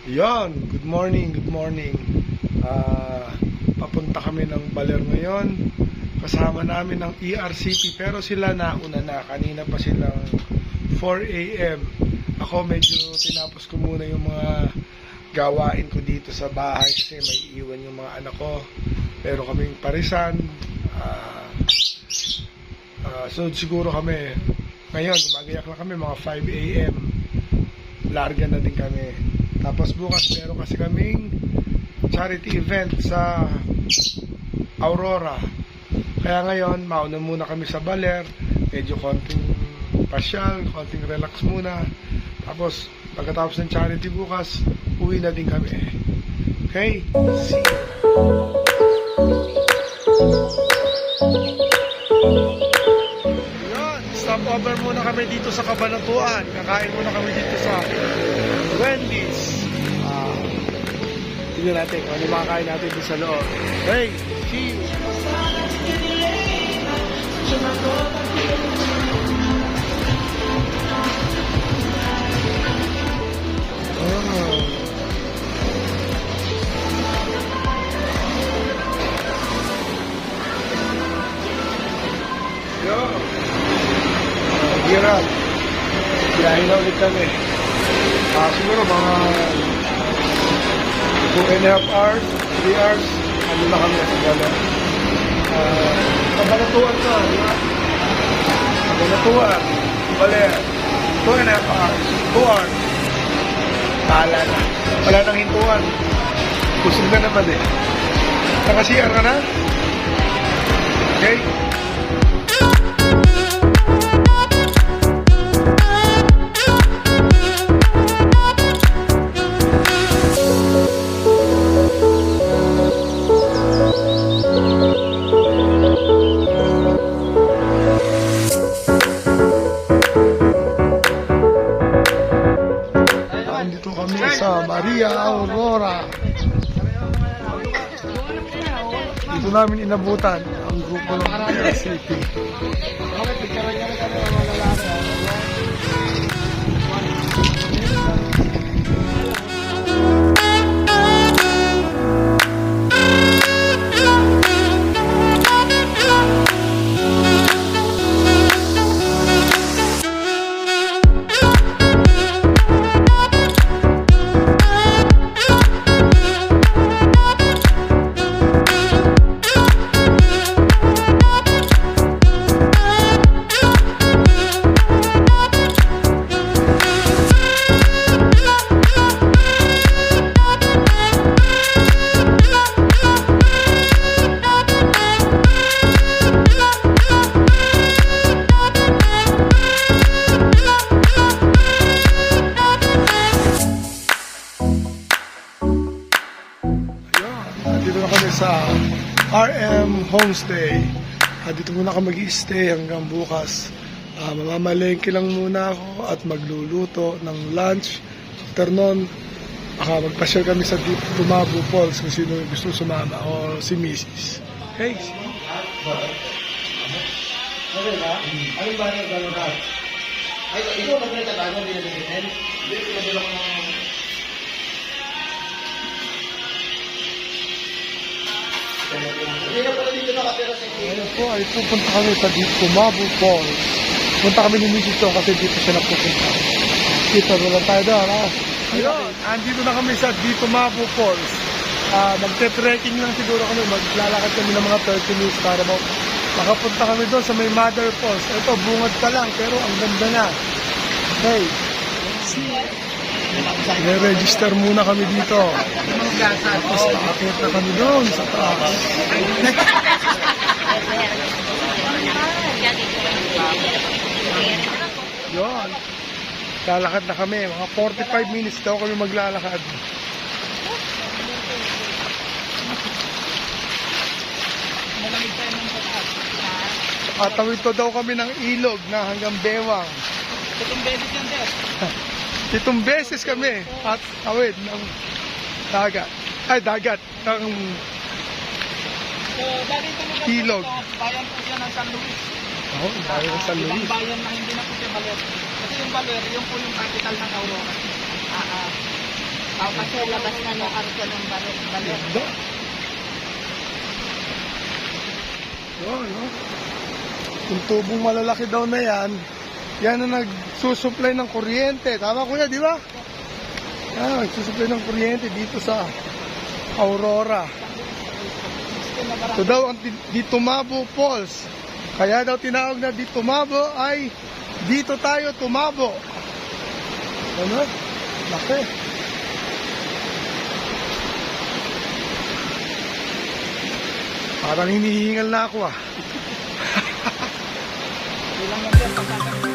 Yon, good morning, good morning. Papunta kami ng Baler ngayon. Kasama namin ng ERCP pero sila nauna na. Kanina pa silang 4 AM. Ako medyo tinapos ko muna yung mga gawain ko dito sa bahay kasi may iwan yung mga anak ko. Pero kaming parisan. So siguro kami ngayon, gumagayak na kami mga 5 AM. Larga na din kami. Tapos bukas meron kasi kaming charity event sa Aurora. Kaya ngayon, mauna muna kami sa Baler. Medyo konting pasyal, konting relax muna. Tapos, pagkatapos ng charity bukas, uwi na din kami. Okay? See you! Yun, stop over muna kami dito sa Cabanatuan. Kakain muna kami dito sa Wendy's. Tignan natin kung ano makakain natin dito sa loob. Hey, see you! Yo! Hirap. Biyahin na ulit kami. Siguro mga 2.5 hours, 3 hours, ano na kami sa Baler. Cabanatuan to, di ba? Cabanatuan, Baler, 2.5 hours, 2 hours. Tala na. Wala nang hintuan. Kusog na naman eh. Naka-CR ka na? Okay? Sa Maria Aurora. Dito namin inabutan ang grupo ng ERCP. Dito na kami sa RM Homestay. Dito muna kami mag-i-stay hanggang bukas. Mamamalengke lang muna ako at magluluto ng lunch. After nun, magpasyal kami sa Deep Tumabo Falls kung sino gusto sumama o si Mrs. Okay? Okay ba? Anong ba yung gano'n ka? Ay, ito ba yung tabago binabigyan? Hindi, pinabila ko ng... Hindi na pala dito nakatira sa inyo. Ayun po, ay pupunta kami sa Deep Tumabo Falls. Punta kami ni Mrs. doon kasi dito siya napupunta. Kita na lang tayo doon, ha? Ayun, andito na kami sa Deep Tumabo Falls. Magte-trekking lang siguro kami. Maglalakad kami ng mga 30 minutes para makapunta kami doon sa may Mother Falls. Ito, bungad pa lang, pero ang ganda na. Okay. I-register muna kami dito. Tapos makakit na kami doon sa taas. Yun. Lalakad na kami. Mga 45 minutes daw kami maglalakad. Tawid ko daw kami ng ilog na hanggang Bewang. 7 beses yan, sir. 7 beses kami at tawid ng dagat. Ay, dagat. Ng So, dati ito mo ilog. bayan po siya ng San Luis. Oo, bayan ng San Luis. Ibang bayan na hindi na po siya Baler. Kasi yung Baler, yung po yung capital ng Aurora. Kasi labas na ng karto ng balot. Ganda. Yun, no? Yung tubong malalaki daw na yan, yan ang nagsusupply ng kuryente. Tama kuya, di ba? Yan, nagsusupply ng kuryente dito sa Aurora. Ito daw ang Ditumabo Falls. Kaya daw tinawag na Ditumabo ay dito tayo tumabo. Ano? Laki. Parang hinihingal na ako ah. Ilang yan sir, pagkakasama.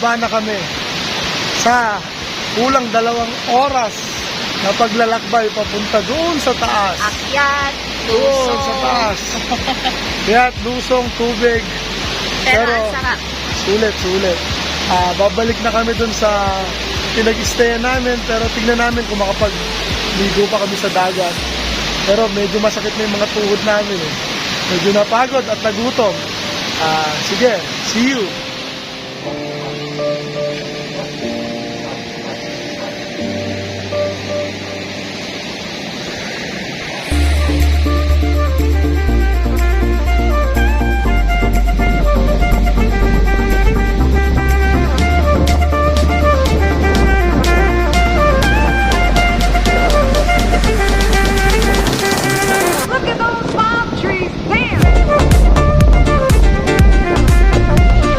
bababa na kami sa kulang 2 oras na paglalakbay papunta doon sa taas. Akyat, Doon lusong. sa taas. Kaya lusong, tubig. Pero ang sarap. Sulit. Babalik na kami doon sa pinag-stayan namin, pero tignan namin kung makapag-ligo pa kami sa dagat. Pero medyo masakit na yung mga tuhod namin eh. Medyo napagod at nagutom. Sige, see you! Look at those palm trees there!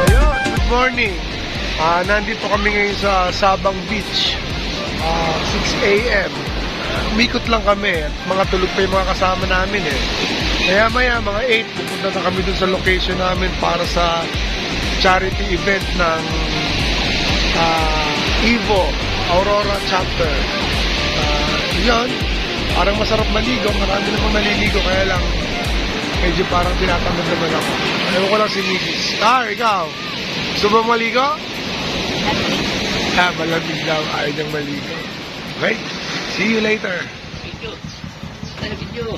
Ayun, good morning. Nandito kami ngayon sa Sabang Beach. 6 a.m. Umikot lang kami at mga tulog pa yung mga kasama namin eh. Maya mga 8, pupunta na kami dun sa location namin para sa charity event ng Evo Aurora Chapter. Yun, parang masarap maligo. Marami namang naliligo, kaya lang medyo parang tinatamad naman ako. Ayaw ko lang si Migis. Ikaw? Gusto ba maligo? Malamig daw. Ayaw niyang maligo. Okay? See you later. Video. Ano video?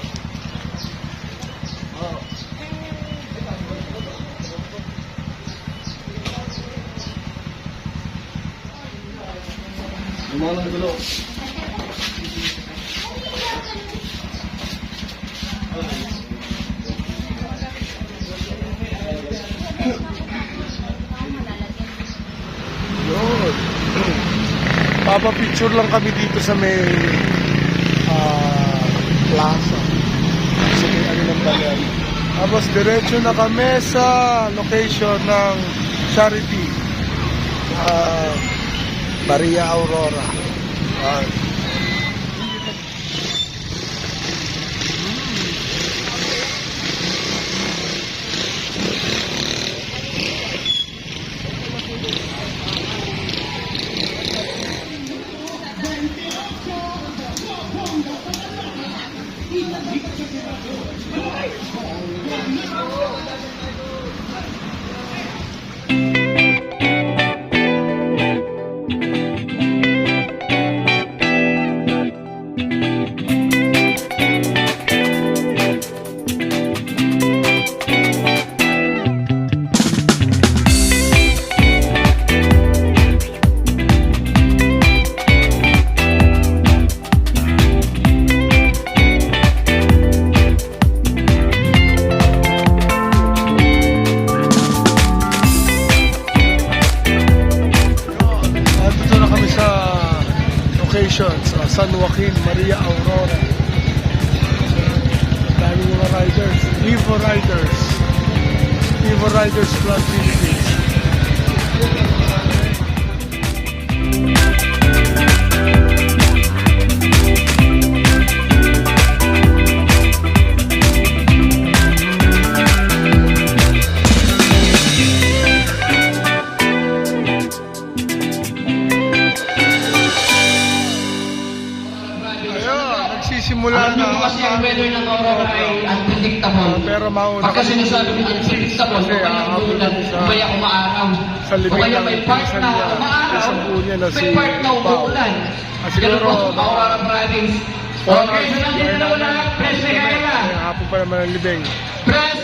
Oh. Lumalang gulo. Yun. Papa-picture lang kami dito sa may plaza. Sa may ano ng bayan. Tapos diretso na kami sa location ng charity. Maria Aurora. San Joaquin, Maria Aurora. Dami mga riders. Evo Riders. Evo Riders Club Philippines. Simula Alam niyo po kasi ang weather ng Aurora ay unpredictable. Pero mauna Pagka sinasabi ng unpredictable, kasi, o kaya umulan, o kaya umaaraw, sa o libing kaya ng may part pinsan na niya, umaaraw, isang buo niya na may si part na umuulan. Ganun po sa Aurora Province. Okay, so nandito na wala, press na kaya. Hapon pa naman ang libing. Press!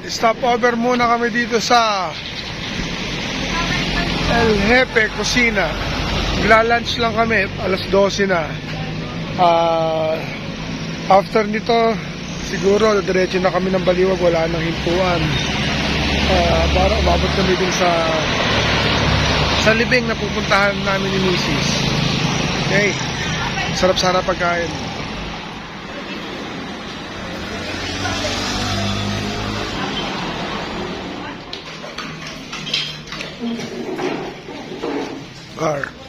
stop over muna kami dito sa El Jefe Cocina. Magla-lunch lang kami, alas 12 na. After nito, siguro diretso na kami ng Baliwag, wala nang hintuan. Para umabot kami din sa libing na pupuntahan namin ni Mrs. Okay, sarap sana pagkain. Bar.